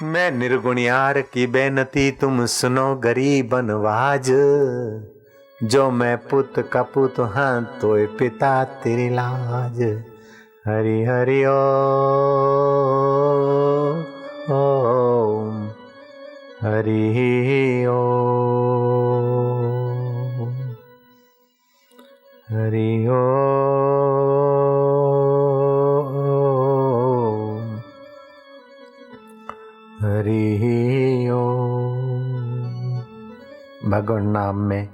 मैं निर्गुणियार की बेनती तुम सुनो गरीब नवाज। जो मैं पुत का पुत हाँ तो पिता तेरी लाज। हरि हरि ओम हरि ओम हरि ओम हरि ओम। भगवान नाम में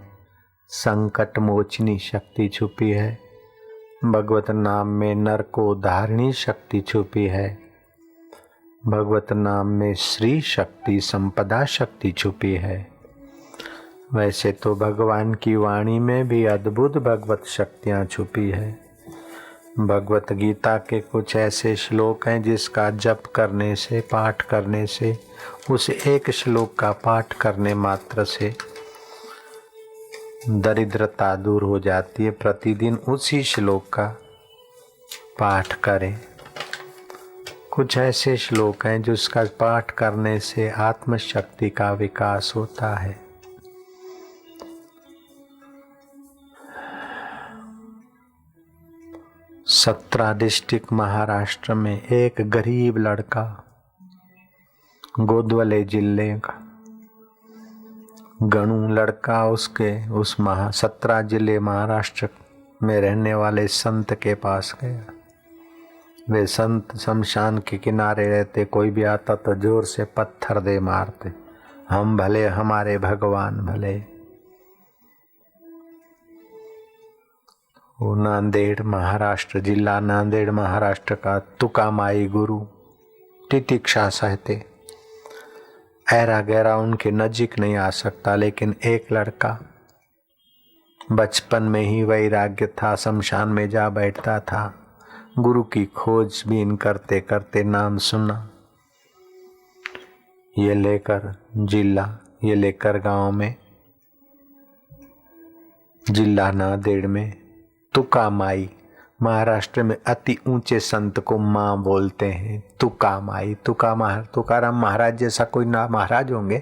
संकट मोचनी शक्ति छुपी है। भगवत नाम में नर को धारणी शक्ति छुपी है। भगवत नाम में श्री शक्ति संपदा शक्ति छुपी है। वैसे तो भगवान की वाणी में भी अद्भुत भगवत शक्तियाँ छुपी है। भगवत गीता के कुछ ऐसे श्लोक हैं जिसका जप करने से, पाठ करने से, उस एक श्लोक का पाठ करने मात्र से दरिद्रता दूर हो जाती है। प्रतिदिन उसी श्लोक का पाठ करें। कुछ ऐसे श्लोक हैं जिसका पाठ करने से आत्मशक्ति का विकास होता है। सत्रा डिस्ट्रिक्ट महाराष्ट्र में एक गरीब लड़का, गोदवले जिले का गणु लड़का, उसके उस 17 जिले महाराष्ट्र में रहने वाले संत के पास गया। वे संत शमशान के किनारे रहते। कोई भी आता तो जोर से पत्थर दे मारते। हम भले, हमारे भगवान भले। वो नांदेड़ महाराष्ट्र, जिला नांदेड़ महाराष्ट्र का तुकामाई गुरु तितिक्षा सहते। ऐरा गहरा उनके नजीक नहीं आ सकता, लेकिन एक लड़का बचपन में ही वैराग्य था, शमशान में जा बैठता था। गुरु की खोजबीन करते करते नाम सुना। ये लेकर गांव में, जिला नांदेड़ में तुकामाई, महाराष्ट्र में अति ऊंचे संत को माँ बोलते हैं। तुकामाई, तुकाराम महाराज जैसा कोई ना महाराज होंगे,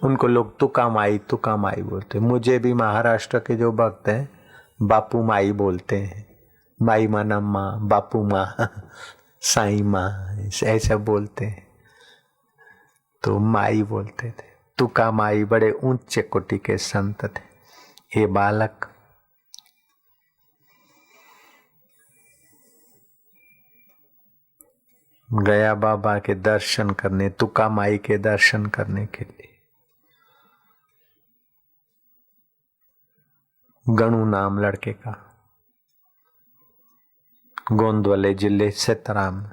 उनको लोग तुकामाई बोलते हैं। मुझे भी महाराष्ट्र के जो भक्त हैं बापू माई बोलते हैं। माई माना माँ, बापू माँ, साई माँ, ऐसा बोलते हैं तो माई बोलते थे। तुकामाई बड़े ऊंचे कोटि के संत थे। ये बालक गया बाबा के दर्शन करने, तुकामाई के दर्शन करने के लिए। गणु नाम लड़के का, गोंदवले जिले सेतराम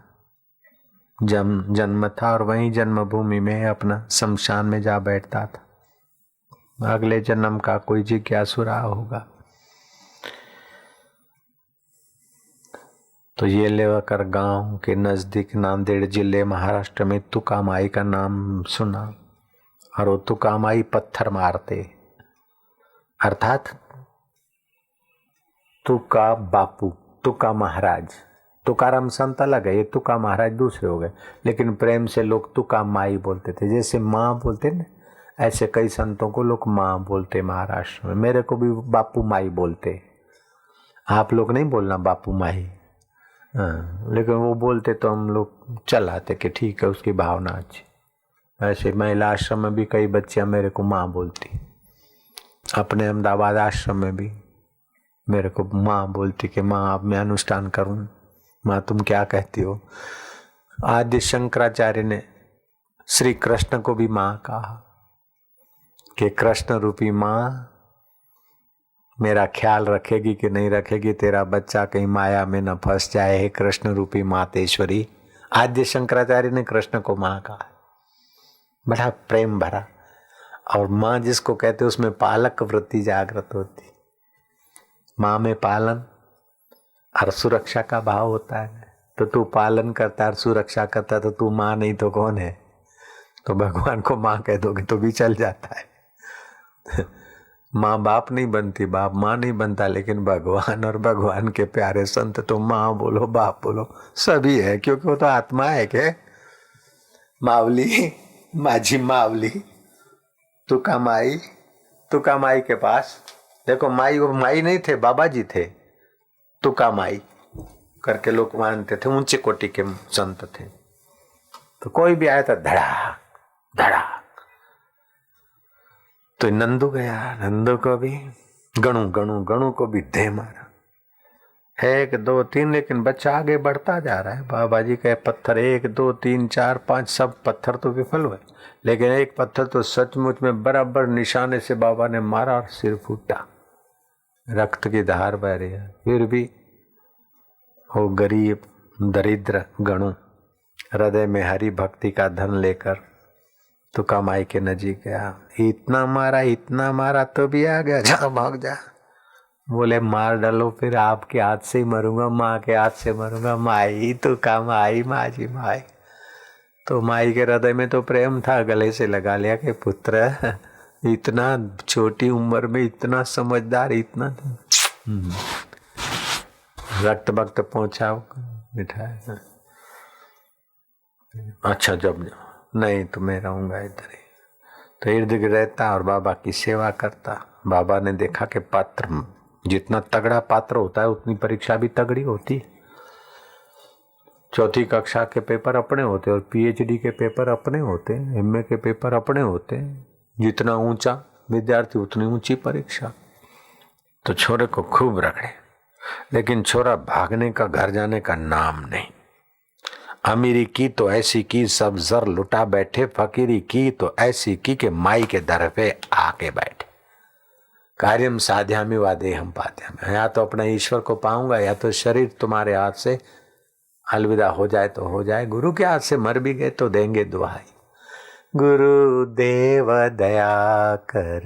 जन्म था और वहीं जन्मभूमि में अपना शमशान में जा बैठता था। अगले जन्म का कोई जिज्ञासु रहा होगा। तो ये लेकर गांव के नजदीक नांदेड़ जिले महाराष्ट्र में तुकामाई का नाम सुना और वो तुकामाई पत्थर मारते, अर्थात तुका बापू, तुका महाराज। तुकाराम संत अलग है, ये तुका महाराज दूसरे हो गए, लेकिन प्रेम से लोग तुका माई बोलते थे। जैसे माँ बोलते ना, ऐसे कई संतों को लोग माँ बोलते महाराष्ट्र में। मेरे को भी बापू माई बोलते। आप लोग नहीं बोलना बापू माई, हाँ, लेकिन वो बोलते तो हम लोग चलाते कि ठीक है, उसकी भावना अच्छी। ऐसे महिला आश्रम में भी कई बच्चियां मेरे को माँ बोलती। अपने अहमदाबाद आश्रम में भी मेरे को माँ बोलती कि माँ अब मैं अनुष्ठान करूं, माँ तुम क्या कहती हो। आद्य शंकराचार्य ने श्री कृष्ण को भी माँ कहा कि कृष्ण रूपी माँ मेरा ख्याल रखेगी कि नहीं रखेगी, तेरा बच्चा कहीं माया में न फंस जाए, हे कृष्ण रूपी मातेश्वरी। आद्य शंकराचार्य ने कृष्ण को माँ कहा। बड़ा प्रेम भरा। और माँ जिसको कहते उसमें पालक वृत्ति जागृत होती। माँ में पालन और सुरक्षा का भाव होता है। तो तू पालन करता है और सुरक्षा करता है तो तू माँ नहीं तो कौन है। तो भगवान को माँ कह दोगे तो भी चल जाता है। माँ बाप नहीं बनती, बाप माँ नहीं बनता, लेकिन भगवान और भगवान के प्यारे संत तो माँ बोलो बाप बोलो सभी है, क्योंकि वो तो आत्मा है के मावली माझी मावली तुका माई के पास देखो, माई वो माई नहीं थे, बाबा जी थे। तुका माई करके लोग मानते थे, ऊंचे कोटि के संत थे। तो कोई भी आया था धड़ा धड़ा, तो नंदू गया, नंदू को भी गणू को भी दे मारा, 1 2 3, लेकिन बच्चा आगे बढ़ता जा रहा है। बाबा जी के पत्थर 1 2 3 4 5 सब पत्थर तो विफल हुए, लेकिन एक पत्थर तो सचमुच में बराबर निशाने से बाबा ने मारा और सिर फूटा, रक्त की धार बह रही है। फिर भी वो गरीब दरिद्र गणु हृदय में हरि भक्ति का धन लेकर तुका माई के नजीक गया। इतना मारा तो भी आ गया, जा भाग जा। बोले मार डालो फिर आपके हाथ से ही मरूंगा, माँ के हाथ से मरूंगा। माई तुका माई, माझी माई। तो माई के हृदय में तो प्रेम था, गले से लगा लिया कि पुत्र इतना छोटी उम्र में इतना समझदार, इतना रक्त वक्त पहुंचा मिठाई। अच्छा जब नहीं तो मैं रहूंगा इधर ही। तो इर्द गिर्द रहता और बाबा की सेवा करता। बाबा ने देखा कि पात्र जितना तगड़ा पात्र होता है उतनी परीक्षा भी तगड़ी होती। 4th कक्षा के पेपर अपने होते और PhD के पेपर अपने होते, MA के पेपर अपने होते। जितना ऊंचा विद्यार्थी उतनी ऊंची परीक्षा। तो छोरे को खूब रगड़े, लेकिन छोरा भागने का, घर जाने का नाम नहीं। अमीरी की तो ऐसी की सब जर लुटा बैठे, फकीरी की तो ऐसी की कि माई के दर पे आके बैठे। कार्यम साध्यामि वा देहम पात्यामि, या तो अपने ईश्वर को पाऊंगा या तो शरीर तुम्हारे हाथ से अलविदा हो जाए तो हो जाए, गुरु के हाथ से मर भी गए तो देंगे दुहाई। गुरु देव दया कर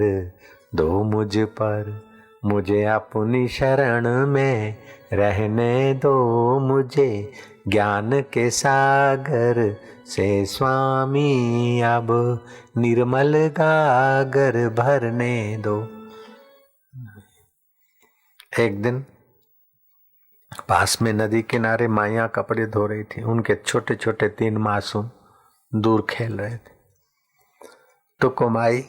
दो मुझ पर, मुझे अपनी शरण में रहने दो, मुझे ज्ञान के सागर से स्वामी अब निर्मल गागर भरने दो। एक दिन पास में नदी किनारे माइयां कपड़े धो रही थी। उनके छोटे छोटे 3 मासूम दूर खेल रहे थे। तो कुमाई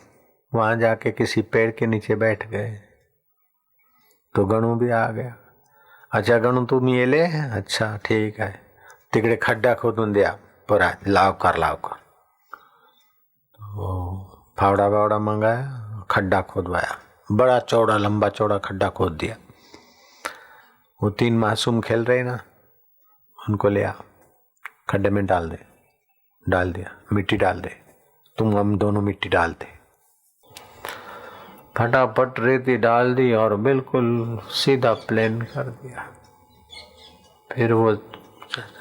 वहां जाके किसी पेड़ के नीचे बैठ गए। तो गणु भी आ गया। अच्छा गणु तुम ये ले, अच्छा ठीक है, तिकडे खड्डा खोदून द्या परा, लाव कर फावड़ा वावड़ा मंगाया, खड्डा खोदवाया, बड़ा चौड़ा लंबा चौड़ा खड्डा खोद दिया। वो 3 मासूम खेल रहे ना, उनको ले आ, खड्डे में डाल दे। डाल दिया, मिट्टी डाल दे, तुम हम दोनों मिट्टी डालते। फटाफट रेती डाल दी और बिल्कुल सीधा प्लेन कर दिया। फिर वो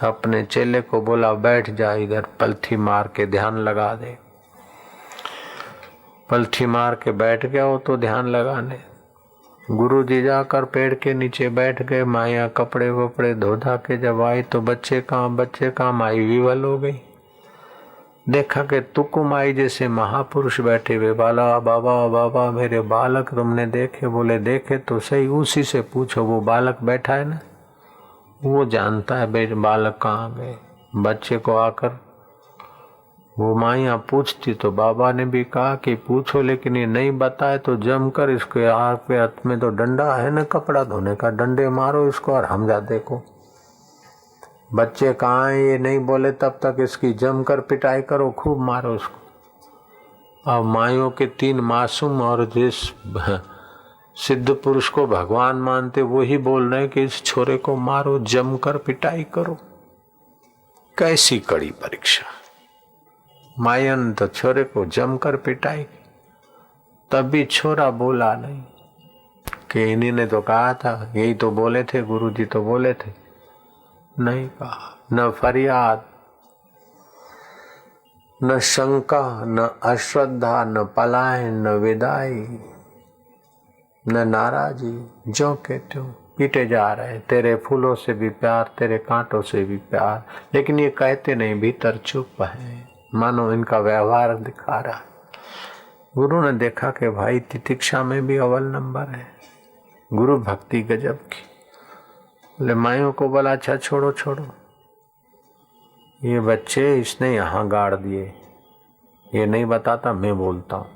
अपने चेले को बोला बैठ जा इधर, पलथी मार के ध्यान लगा दे। पलथी मार के बैठ गया वो तो ध्यान लगाने। गुरुजी जाकर पेड़ के नीचे बैठ गए। माया कपड़े वपड़े धो धा के जब आई तो बच्चे कहाँ, माई विवल हो गई। देखा कि तुकु माई जैसे महापुरुष बैठे हुए। बाबा मेरे बालक तुमने देखे? बोले देखे तो सही, उसी से पूछो, वो बालक बैठा है ना, वो जानता है बेटे बालक कहाँ गए। बच्चे को आकर वो माइयाँ पूछती तो बाबा ने भी कहा कि पूछो, लेकिन ये नहीं बताए तो जमकर इसके हाथ पे हाथ में तो डंडा है ना कपड़ा धोने का, डंडे मारो इसको और हमजा देखो। बच्चे कहाँ हैं ये नहीं बोले तब तक इसकी जमकर पिटाई करो, खूब मारो इसको। अब माइयों के 3 मासूम और जिस सिद्ध पुरुष को भगवान मानते वो ही बोल रहे हैं कि इस छोरे को मारो, जमकर पिटाई करो। कैसी कड़ी परीक्षा। मायन तो छोरे को जमकर पिटाई, तब भी छोरा बोला नहीं कि इन्हीं ने तो कहा था, यही तो बोले थे, गुरुजी तो बोले थे। नहीं कहा, न फरियाद, न शंका, न अश्रद्धा, न पलायन, न विदाई, न नाराजी, जो के त्यों पीटे जा रहे। तेरे फूलों से भी प्यार, तेरे कांटों से भी प्यार, लेकिन ये कहते नहीं, भीतर चुप है, मानो इनका व्यवहार दिखा रहा। गुरु ने देखा कि भाई तितिक्षा में भी अव्वल नंबर है, गुरु भक्ति गजब की। बोले माइयों को बोला अच्छा छोड़ो, ये बच्चे इसने यहाँ गाड़ दिए, ये नहीं बताता, मैं बोलता हूँ।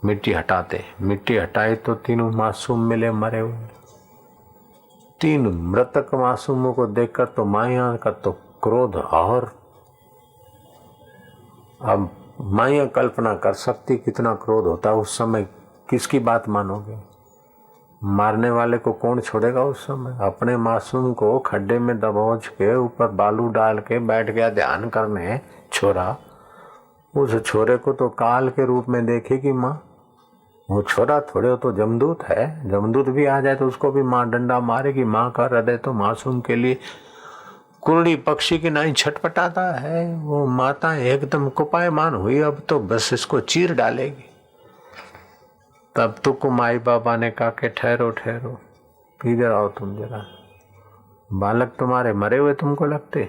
मिट्टी हटाते, मिट्टी हटाए तो तीनों मासूम मिले मरे हुए। तीन मृतक मासूमों को देखकर तो माया का तो क्रोध, और अब माया कल्पना कर सकती कितना क्रोध होता उस समय। किसकी बात मानोगे? मारने वाले को कौन छोड़ेगा उस समय? अपने मासूम को खड्डे में दबोच के ऊपर बालू डाल के बैठ गया ध्यान करने छोरा। उस छोरे को तो काल के रूप में देखेगी माँ। वो छोरा थोड़े तो जमदूत है, जमदूत भी आ जाए तो उसको भी माँ डंडा मारेगी। माँ का हृदय तो मासूम के लिए कुरड़ी पक्षी की नाई छटपटाता है। वो माता एकदम कुपायमान हुई, अब तो बस इसको चीर डालेगी। तब तो माई बाबा ने कहा कि ठहरो ठहरो, इधर आओ तुम जरा। बालक तुम्हारे मरे हुए तुमको लगते?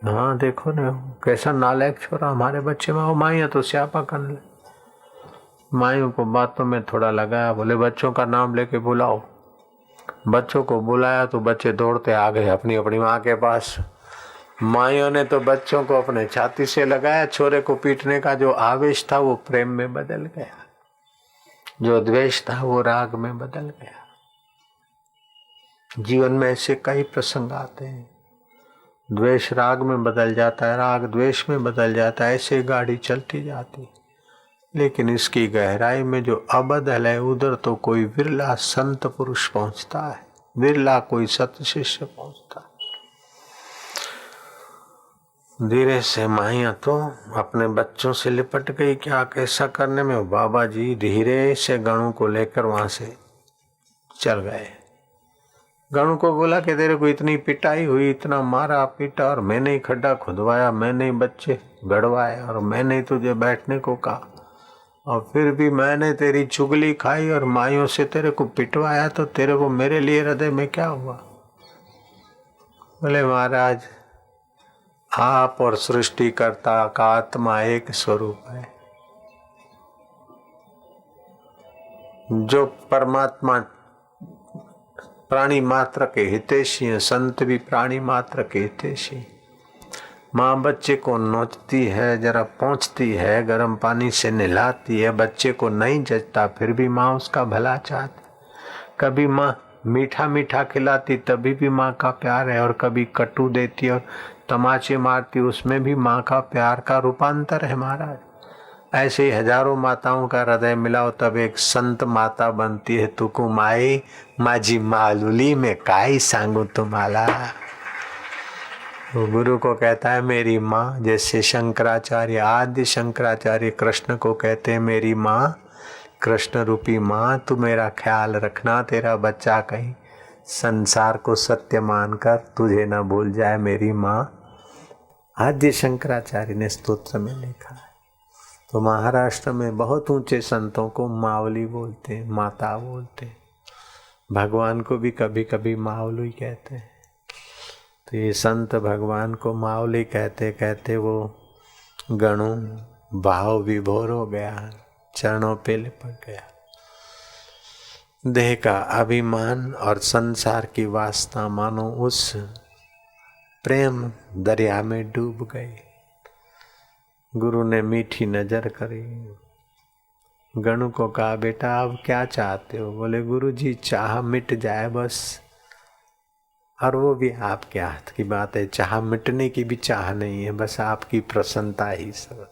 हाँ देखो ना कैसा नालायक छोरा हमारे बच्चे में। माइया तो स्यापा कर ले। माइयों को बातों में थोड़ा लगाया, बोले बच्चों का नाम लेके बुलाओ। बच्चों को बुलाया तो बच्चे दौड़ते आ गए अपनी अपनी माँ के पास। माइयों ने तो बच्चों को अपने छाती से लगाया। छोरे को पीटने का जो आवेश था वो प्रेम में बदल गया, जो द्वेष था वो राग में बदल गया। जीवन में ऐसे कई प्रसंग आते हैं, द्वेष राग में बदल जाता है, राग द्वेष में बदल जाता है, ऐसे गाड़ी चलती जाती। लेकिन इसकी गहराई में जो अबदल है उधर तो कोई विरला संत पुरुष पहुंचता है, विरला कोई सत शिष्य पहुंचता है। धीरे से माइया तो अपने बच्चों से लिपट गई। क्या कैसा करने में बाबा जी धीरे से गणु को लेकर वहां से चल गए। गणु को बोला कि तेरे को इतनी पिटाई हुई, इतना मारा पीटा, और मैंने ही खड्डा खुदवाया, मैंने ही बच्चे गड़वाए, और मैंने ही तुझे बैठने को कहा, और फिर भी मैंने तेरी चुगली खाई और माइयों से तेरे को पिटवाया, तो तेरे को मेरे लिए हृदय में क्या हुआ? बोले महाराज आप और सृष्टिकर्ता का आत्मा एक स्वरूप है। जो परमात्मा प्राणी मात्र के हितैषी है, संत भी प्राणी मात्र के हितैषी। माँ बच्चे को नोचती है, जरा पहुँचती है, गर्म पानी से नहलाती है, बच्चे को नहीं जचता फिर भी माँ उसका भला चाहती। कभी माँ मीठा मीठा खिलाती तभी भी माँ का प्यार है, और कभी कटु देती और तमाचे मारती, उसमें भी माँ का प्यार का रूपांतर है महाराज। ऐसे ही हजारों माताओं का हृदय मिलाओ तब एक संत माता बनती है। तुकु माई माझी मालूली में काई सांगू तुम्हारा। गुरु को कहता है मेरी माँ, जैसे शंकराचार्य आदि शंकराचार्य कृष्ण को कहते हैं मेरी माँ, कृष्ण रूपी माँ तू मेरा ख्याल रखना, तेरा बच्चा कहीं संसार को सत्य मानकर तुझे न भूल जाए मेरी माँ। आदि शंकराचार्य ने स्तोत्र में लिखा है। तो महाराष्ट्र में बहुत ऊंचे संतों को मावली बोलते हैं, माता बोलते हैं। भगवान को भी कभी कभी मावली कहते हैं। तो ये संत भगवान को मावली कहते कहते वो गणु भाव विभोर हो गया, चरणों पे लिपट गया। देह का अभिमान और संसार की वासना मानो उस प्रेम दरिया में डूब गई। गुरु ने मीठी नजर करी, गणु को कहा बेटा अब क्या चाहते हो? बोले गुरु जी चाह मिट जाए बस। और वो भी आपके हाथ की बात है, चाह मिटने की भी चाह नहीं है, बस आपकी प्रसन्नता ही सब।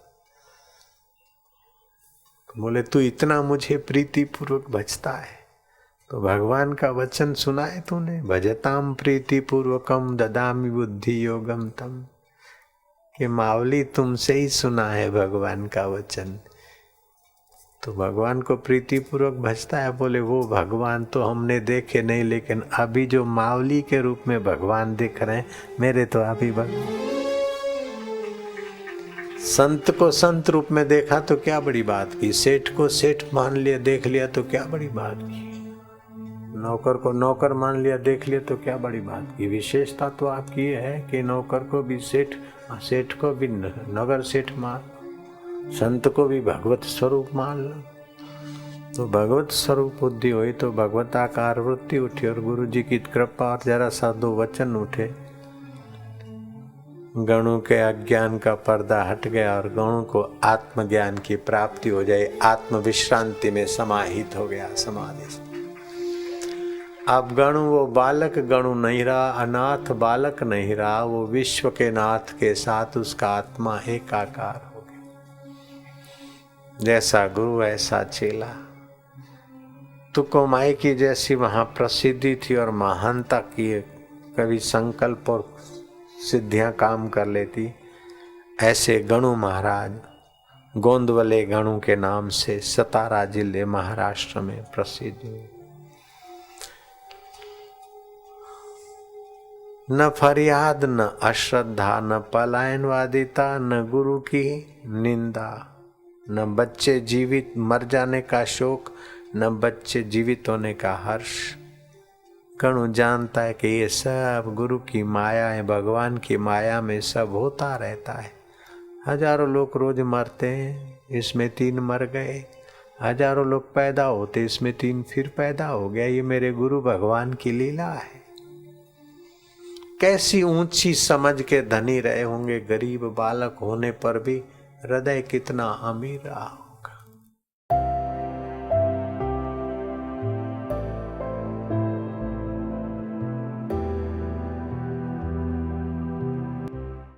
बोले तू इतना मुझे प्रीति पूर्वक भजता है तो भगवान का वचन सुना है तूने? भजताम प्रीति पूर्वकम ददामि बुद्धि योगम तम। कि मावली तुमसे ही सुना है भगवान का वचन, तो भगवान को प्रीति पूर्वक भजता है। बोले वो भगवान तो हमने देखे नहीं, लेकिन अभी जो मावली के रूप में भगवान दिख रहे हैं मेरे तो अभी भगवान। संत को संत रूप में देखा तो क्या बड़ी बात की, सेठ को सेठ मान लिया देख लिया तो क्या बड़ी बात की, नौकर को नौकर मान लिया देख लिया तो क्या बड़ी बात की। विशेषता तो आपकी है कि नौकर को भी सेठ, सेठ को भी नगर सेठ मान, संत को भी भगवत स्वरूप मान लो। तो भगवत स्वरूप बुद्धि हुई तो भगवताकार वृत्ति उठी और गुरु जी की कृपा और जरा सा दो वचन उठे गणों के अज्ञान का पर्दा हट गया और गणों को आत्मज्ञान की प्राप्ति हो जाए, आत्म विश्रांति में समाहित हो गया समाधि से। अब गणु वो बालक गणु नहीं रहा, अनाथ बालक नहीं रहा, वो विश्व के नाथ के साथ उसका आत्मा एकाकार हो गया। जैसा गुरु ऐसा चेला। तुको माई की जैसी वहां प्रसिद्धि थी और महानता की कभी संकल्प और सिद्धियां काम कर लेती, ऐसे गणु महाराज गोंदवले गणु के नाम से सतारा जिले महाराष्ट्र में प्रसिद्ध हुए। न फरियाद न अश्रद्धा न पलायनवादिता न गुरु की निंदा, न बच्चे जीवित मर जाने का शोक, न बच्चे जीवित होने का हर्ष। गणु जानता है कि ये सब गुरु की माया है, भगवान की माया में सब होता रहता है। हजारों लोग रोज मरते हैं, इसमें 3 मर गए। हजारों लोग पैदा होते, इसमें 3 फिर पैदा हो गया। ये मेरे गुरु भगवान की लीला है। कैसी ऊंची समझ के धनी रहे होंगे, गरीब बालक होने पर भी हृदय कितना अमीर रहा।